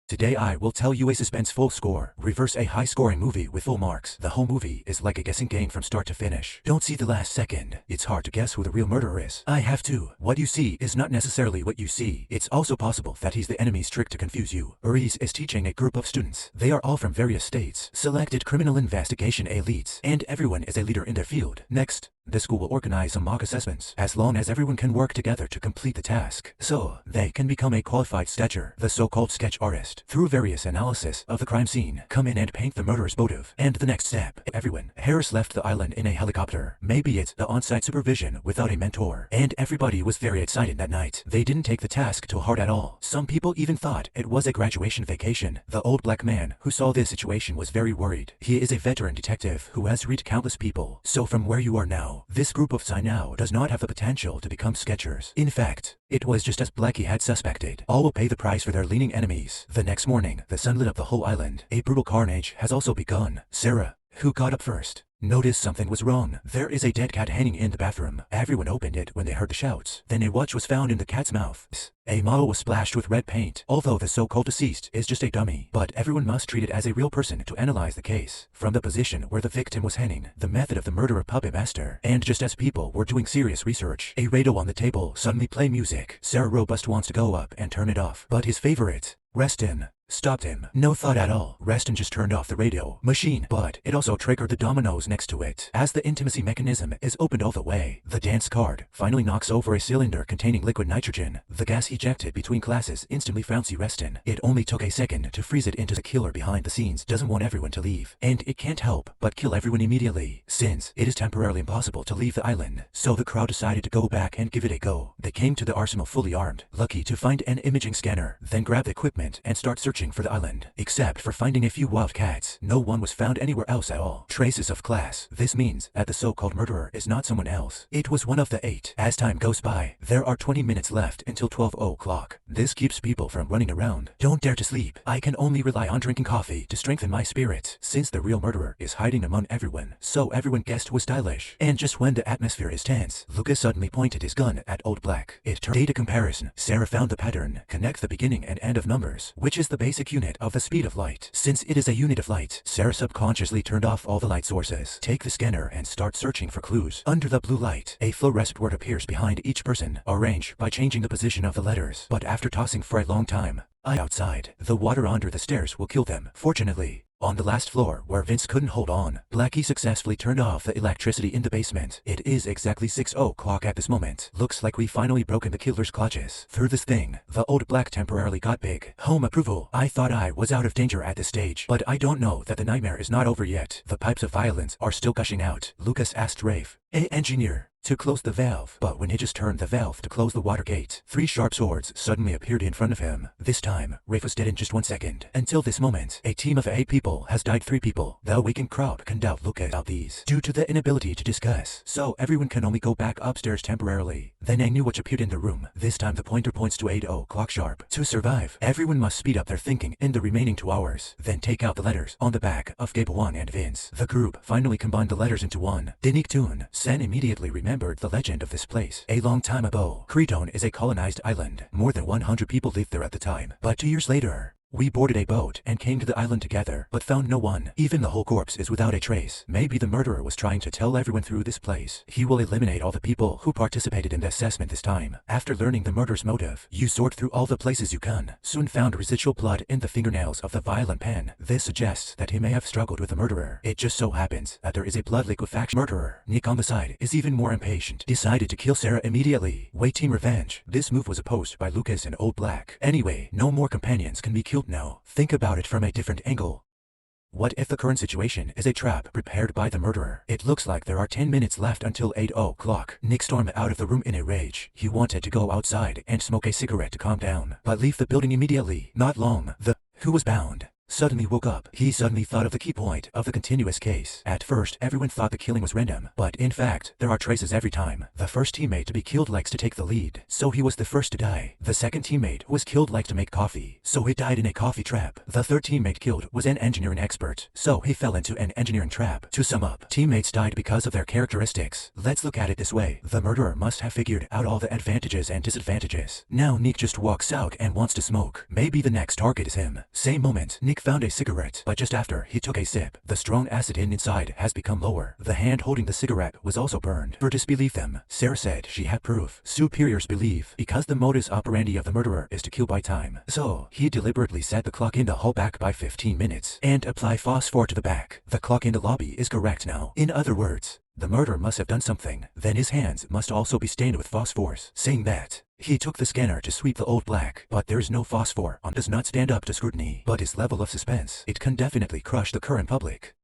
Today I will tell you a suspenseful score, reverse a high-scoring movie with full marks. The whole movie is like a guessing game from start to finish. Don't see the last second. It's hard to guess who the real murderer is. I have to. What you see is not necessarily what you see. It's also possible that he's the enemy's trick to confuse you. Uri's is teaching a group of students. They are all from various states, selected criminal investigation elites, and everyone is a leader in their field. Next, the school will organize some mock assessments, as long as everyone can work together to complete the task, so they can become a qualified sketcher, the so-called sketch artist. Through various analysis of the crime scene, come in and paint the murderer's motive. And the next step, everyone. Harris left the island in a helicopter. Maybe it's the on-site supervision without a mentor. And everybody was very excited that night. They didn't take the task to heart at all. Some people even thought it was a graduation vacation. The old black man who saw this situation was very worried. He is a veteran detective who has read countless people. So from where you are now, this group of Sinao does not have the potential to become sketchers. In fact, it was just as Blackie had suspected. All will pay the price for their leaning enemies. The next morning, the sun lit up the whole island. A brutal carnage has also begun. Sarah, who got up first, noticed something was wrong. There is a dead cat hanging in the bathroom. Everyone opened it when they heard the shouts. Then a watch was found in the cat's mouth. A model was splashed with red paint, although the so-called deceased is just a dummy. But everyone must treat it as a real person to analyze the case. From the position where the victim was hanging, the method of the murderer puppet master. And just as people were doing serious research, a radio on the table suddenly played music. Sarah Robust wants to go up and turn it off, but his favorite, Reston, stopped him. No thought at all. Reston just turned off the radio machine, but it also triggered the dominoes next to it. As the intimacy mechanism is opened all the way, the dance card finally knocks over a cylinder containing liquid nitrogen. The gas ejected between classes instantly found Reston. It only took a second to freeze it into the killer behind the scenes doesn't want everyone to leave, and it can't help but kill everyone immediately, since it is temporarily impossible to leave the island. So the crowd decided to go back and give it a go. They came to the arsenal fully armed, lucky to find an imaging scanner, then grab the equipment and start searching for the island. Except for finding a few wildcats, no one was found anywhere else at all. Traces of class. This means that the so-called murderer is not someone else. It was one of the 8. As time goes by, there are 20 minutes left until 12 o'clock. This keeps people from running around. Don't dare to sleep. I can only rely on drinking coffee to strengthen my spirits, since the real murderer is hiding among everyone. So everyone guessed was stylish. And just when the atmosphere is tense, Lucas suddenly pointed his gun at Old Black. It turned data comparison. Sarah found the pattern. Connect the beginning and end of numbers, which is the basic unit of the speed of light. Since it is a unit of light, Sarah subconsciously turned off all the light sources. Take the scanner and start searching for clues. Under the blue light, a fluorescent word appears behind each person. Arrange by changing the position of the letters. But after tossing for a long time, outside, the water under the stairs will kill them. Fortunately, on the last floor, where Vince couldn't hold on, Blackie successfully turned off the electricity in the basement. It is exactly 6 o'clock at this moment. Looks like we finally broken the killer's clutches. Through this thing, the Old Black temporarily got big. Home approval. I thought I was out of danger at this stage, but I don't know that the nightmare is not over yet. The pipes of violence are still gushing out. Lucas asked Rafe, engineer, to close the valve, but when he just turned the valve to close the water gate, 3 sharp swords suddenly appeared in front of him. This time, Rafe was dead in just 1 second. Until this moment, a team of 8 people has died. 3 people. The awakened crowd can doubt Lucas about these, due to the inability to discuss, so everyone can only go back upstairs temporarily. Then a new watch appeared in the room. This time the pointer points to 8 o'clock sharp. To survive, everyone must speed up their thinking in the remaining 2 hours, then take out the letters on the back of Gabe 1 and Vince. The group finally combined the letters into one. Diniktun. Sen immediately remembered the legend of this place. A long time ago, Creton is a colonized island. More than 100 people lived there at the time. But 2 years later, we boarded a boat and came to the island together, but found no one. Even the whole corpse is without a trace. Maybe the murderer was trying to tell everyone through this place. He will eliminate all the people who participated in the assessment this time. After learning the murderer's motive, you sort through all the places you can. Soon found residual blood in the fingernails of the violent pen. This suggests that he may have struggled with the murderer. It just so happens that there is a blood liquefaction murderer. Nick on the side is even more impatient. Decided to kill Sarah immediately. Wait, team revenge. This move was opposed by Lucas and Old Black. Anyway, no more companions can be killed now. Think about it from a different angle. What if the current situation is a trap prepared by the murderer? It looks like there are 10 minutes left until 8 o'clock. Nick stormed out of the room in a rage. He wanted to go outside and smoke a cigarette to calm down, but leave the building immediately. Not long. Who was bound suddenly woke up. He suddenly thought of the key point of the continuous case. At first, everyone thought the killing was random, but in fact, there are traces every time. The first teammate to be killed likes to take the lead, so he was the first to die. The second teammate who was killed liked to make coffee, so he died in a coffee trap. The third teammate killed was an engineering expert, so he fell into an engineering trap. To sum up, teammates died because of their characteristics. Let's look at it this way. The murderer must have figured out all the advantages and disadvantages. Now Nick just walks out and wants to smoke. Maybe the next target is him. Same moment, Nick found a cigarette, but just after he took a sip, the strong acid inside has become lower. The hand holding the cigarette was also burned. For disbelieve them, Sarah said she had proof. Superiors believe because the modus operandi of the murderer is to kill by time. So, he deliberately set the clock in the hall back by 15 minutes and apply phosphor to the back. The clock in the lobby is correct now. In other words, the murderer must have done something. Then his hands must also be stained with phosphorus. Saying that, he took the scanner to sweep the old black, but there is no phosphor on. Does not stand up to scrutiny, but his level of suspense, it can definitely crush the current public.